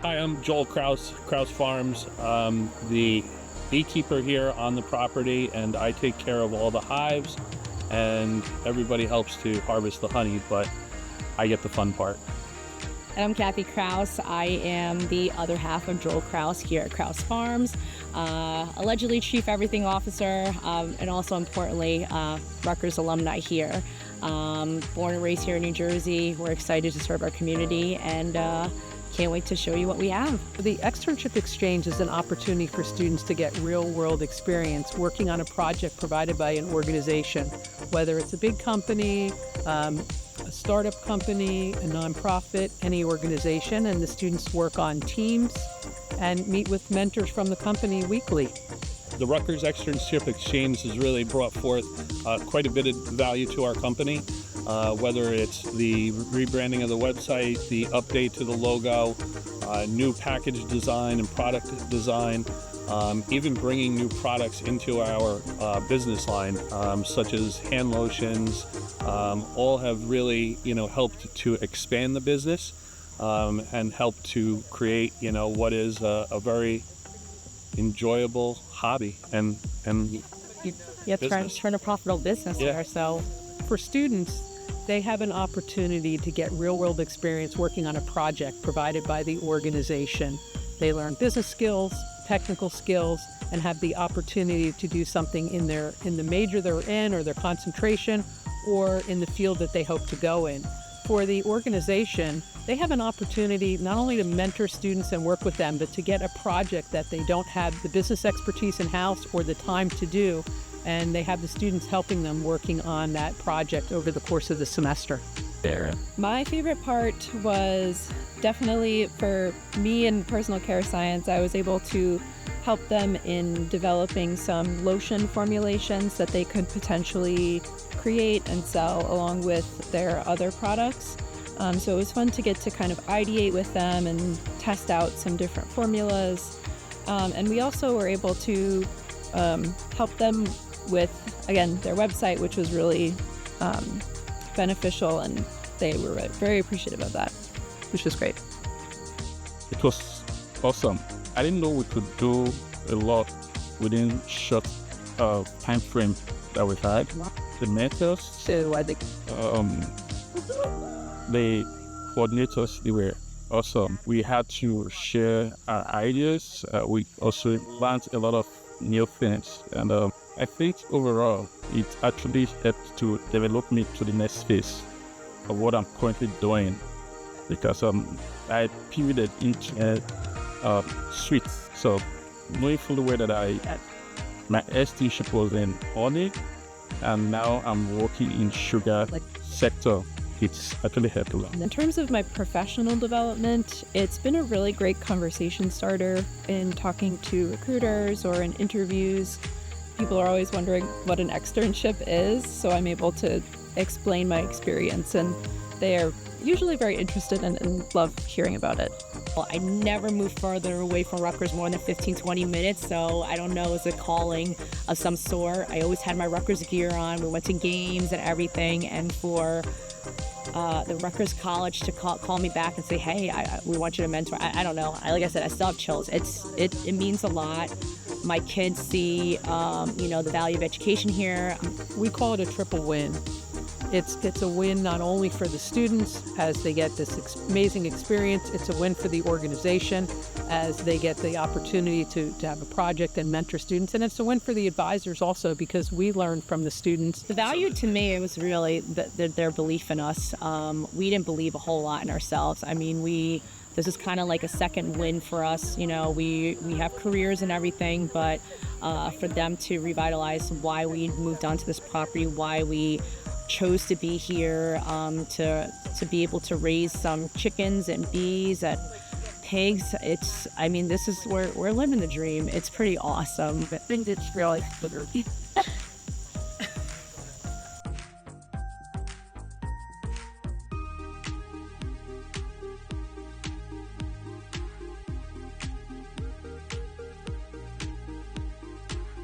Hi, I'm Joel Kraus, Kraus Farms, the beekeeper here on the property, and I take care of all the hives, and everybody helps to harvest the honey, but I get the fun part. And I'm Kathy Kraus. I am the other half of Joel Kraus here at Kraus Farms, allegedly Chief Everything Officer, and also importantly, Rutgers alumni here. Born and raised here in New Jersey. We're excited to serve our community and can't wait to show you what we have. The Externship Exchange is an opportunity for students to get real-world experience working on a project provided by an organization, whether it's a big company, a startup company, a nonprofit, any organization, and the students work on teams and meet with mentors from the company weekly. The Rutgers Externship Exchange has really brought forth quite a bit of value to our company, whether it's the rebranding of the website, the update to the logo, new package design and product design, even bringing new products into our business line, such as hand lotions, all have really, helped to expand the business and help to create, what is a very enjoyable hobby and turn a profitable business here. So for students, they have an opportunity to get real-world experience working on a project provided by the organization. They learn business skills, technical skills, and have the opportunity to do something in the major they're in, or their concentration, or in the field that they hope to go in. For the organization, they have an opportunity not only to mentor students and work with them, but to get a project that they don't have the business expertise in-house or the time to do, and they have the students helping them working on that project over the course of the semester. my favorite part was definitely for me in personal care science. I was able to help them in developing some lotion formulations that they could potentially create and sell along with their other products. So it was fun to get to kind of ideate with them and test out some different formulas. And we also were able to help them with, again, their website, which was really beneficial, and they were very appreciative of that, which was great. It was awesome. I didn't know we could do a lot within short time frame that we had. The mentors, So I think the coordinators, they were awesome. We had to share our ideas. We also learned a lot of new things, and I think overall it actually helped to develop me to the next phase of what I'm currently doing, because I pivoted into sweets. So knowing fully well that my externship was in honey, and now I'm working in sugar sector. It's actually helped a lot. In terms of my professional development, it's been a really great conversation starter in talking to recruiters or in interviews. People are always wondering what an externship is, so I'm able to explain my experience, and they are usually very interested and love hearing about it. Well, I never moved further away from Rutgers more than 15-20 minutes, so I don't know, it's a calling of some sort. I always had my Rutgers gear on. We went to games and everything, and for the Rutgers College to call me back and say, hey, we want you to mentor. I don't know. Like I said, I still have chills. It means a lot. My kids see, the value of education here. we call it a triple win. It's a win not only for the students as they get this amazing experience, it's a win for the organization as they get the opportunity to have a project and mentor students, and it's a win for the advisors also because we learn from the students. The value to me was really their belief in us. We didn't believe a whole lot in ourselves. I mean, this is kind of like a second win for us. We have careers and everything, but for them to revitalize why we moved onto this property, why we chose to be here, to be able to raise some chickens and bees and pigs. This is where we're living the dream. It's pretty awesome. I think it's really